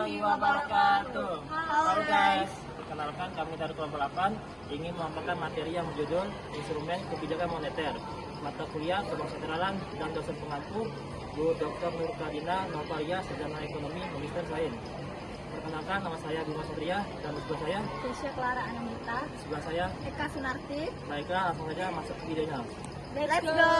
warahmatullahi wabarakatuh. Halo guys, perkenalkan kami dari kelompok 8 ingin memaparkan materi yang berjudul Instrumen Kebijakan Moneter, mata kuliah Kebang Sentralan dan dosen pengampu Bu Dr. Nur Kadina Novaria, Sarjana Ekonomi Magister Sains. Perkenalkan, nama saya Bima Satria dan di sebelah saya Keisha Clara Anamita, sebelah saya Eka Sunarti. Baiklah, langsung saja masuk ke videonya. Let's go.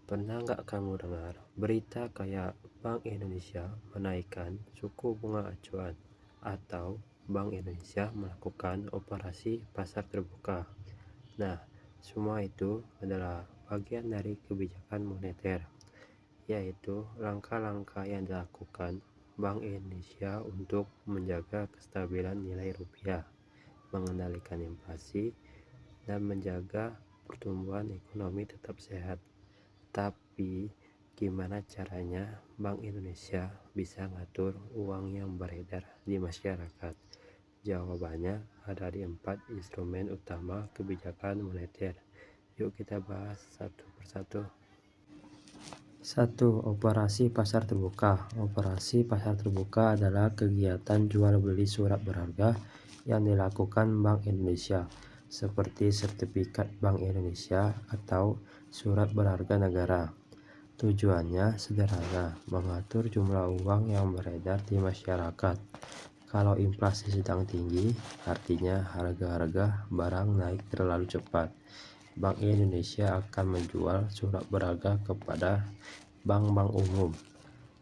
Pernah nggak kamu dengar berita kayak Bank Indonesia menaikkan suku bunga acuan atau Bank Indonesia melakukan operasi pasar terbuka? Nah, semua itu adalah bagian dari kebijakan moneter, yaitu langkah-langkah yang dilakukan Bank Indonesia untuk menjaga kestabilan nilai rupiah, mengendalikan inflasi, dan menjaga pertumbuhan ekonomi tetap sehat. Tapi gimana caranya Bank Indonesia bisa ngatur uang yang beredar di masyarakat? Jawabannya ada di 4 instrumen utama kebijakan moneter. Yuk kita bahas satu persatu. 1. Operasi pasar terbuka. Operasi pasar terbuka adalah kegiatan jual beli surat berharga yang dilakukan Bank Indonesia, seperti sertifikat Bank Indonesia atau surat berharga negara. Tujuannya sederhana, mengatur jumlah uang yang beredar di masyarakat. Kalau inflasi sedang tinggi, artinya harga-harga barang naik terlalu cepat. Bank Indonesia akan menjual surat berharga kepada bank-bank umum.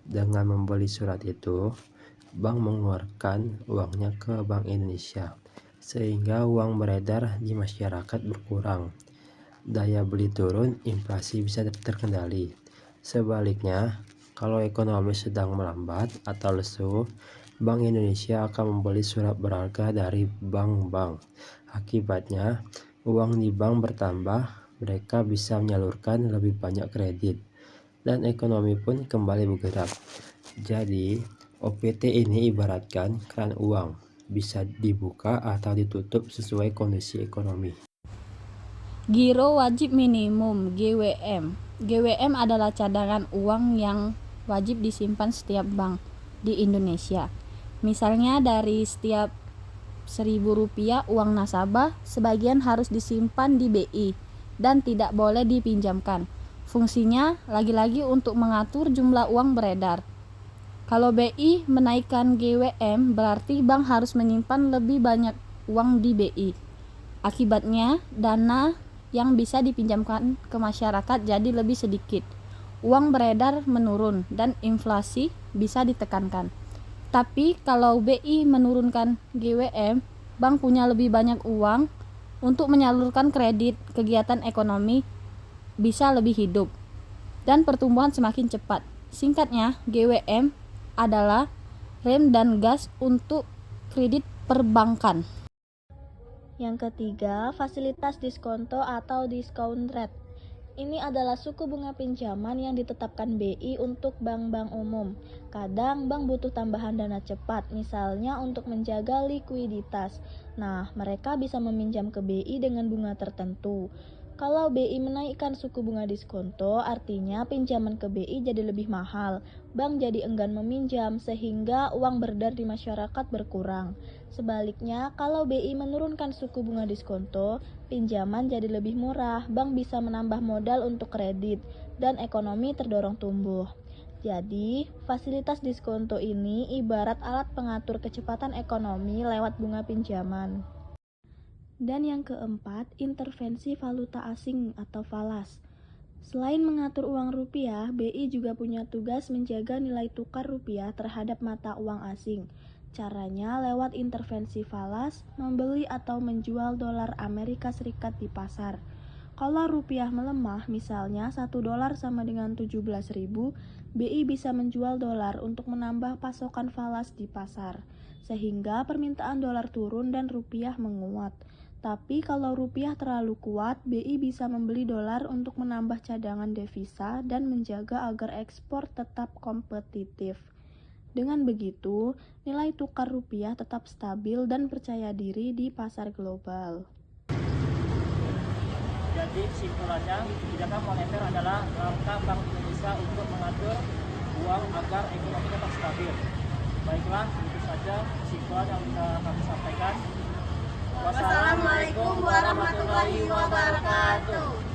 Dengan membeli surat itu, bank mengeluarkan uangnya ke Bank Indonesia, sehingga uang beredar di masyarakat berkurang. Daya beli turun, inflasi bisa terkendali. Sebaliknya, kalau ekonomi sedang melambat atau lesu, Bank Indonesia akan membeli surat berharga dari bank-bank. Akibatnya, uang di bank bertambah, mereka bisa menyalurkan lebih banyak kredit, dan ekonomi pun kembali bergerak. Jadi, OPT ini ibaratkan keran uang, bisa dibuka atau ditutup sesuai kondisi ekonomi. Giro wajib minimum (GWM). GWM adalah cadangan uang yang wajib disimpan setiap bank di Indonesia. Misalnya dari setiap Rp1.000 uang nasabah, sebagian harus disimpan di BI dan tidak boleh dipinjamkan. Fungsinya lagi-lagi untuk mengatur jumlah uang beredar. Kalau BI menaikkan GWM, berarti bank harus menyimpan lebih banyak uang di BI. Akibatnya, dana yang bisa dipinjamkan ke masyarakat jadi lebih sedikit. Uang beredar menurun dan inflasi bisa ditekankan. Tapi kalau BI menurunkan GWM, bank punya lebih banyak uang untuk menyalurkan kredit, kegiatan ekonomi bisa lebih hidup, dan pertumbuhan semakin cepat. Singkatnya, GWM adalah rem dan gas untuk kredit perbankan. Yang ketiga, fasilitas diskonto atau discount rate. Ini adalah suku bunga pinjaman yang ditetapkan BI untuk bank-bank umum. Kadang bank butuh tambahan dana cepat, misalnya untuk menjaga likuiditas. Nah, mereka bisa meminjam ke BI dengan bunga tertentu. Kalau BI menaikkan suku bunga diskonto, artinya pinjaman ke BI jadi lebih mahal. Bank jadi enggan meminjam, sehingga uang beredar di masyarakat berkurang. Sebaliknya, kalau BI menurunkan suku bunga diskonto, pinjaman jadi lebih murah, bank bisa menambah modal untuk kredit, dan ekonomi terdorong tumbuh. Jadi, fasilitas diskonto ini ibarat alat pengatur kecepatan ekonomi lewat bunga pinjaman. Dan yang keempat, intervensi valuta asing atau falas. Selain mengatur uang rupiah, BI juga punya tugas menjaga nilai tukar rupiah terhadap mata uang asing. Caranya lewat intervensi falas, membeli atau menjual dolar Amerika Serikat di pasar. Kalau rupiah melemah, misalnya $1 sama dengan 17.000, BI bisa menjual dolar untuk menambah pasokan falas di pasar, sehingga permintaan dolar turun dan rupiah menguat. Tapi kalau rupiah terlalu kuat, BI bisa membeli dolar untuk menambah cadangan devisa dan menjaga agar ekspor tetap kompetitif. Dengan begitu, nilai tukar rupiah tetap stabil dan percaya diri di pasar global. Jadi kesimpulannya, kebijakan moneter adalah langkah Bank Indonesia untuk mengatur uang agar ekonomi tetap stabil. Baiklah, itu saja kesimpulan yang bisa kami sampaikan. Wassalamualaikum warahmatullahi wabarakatuh.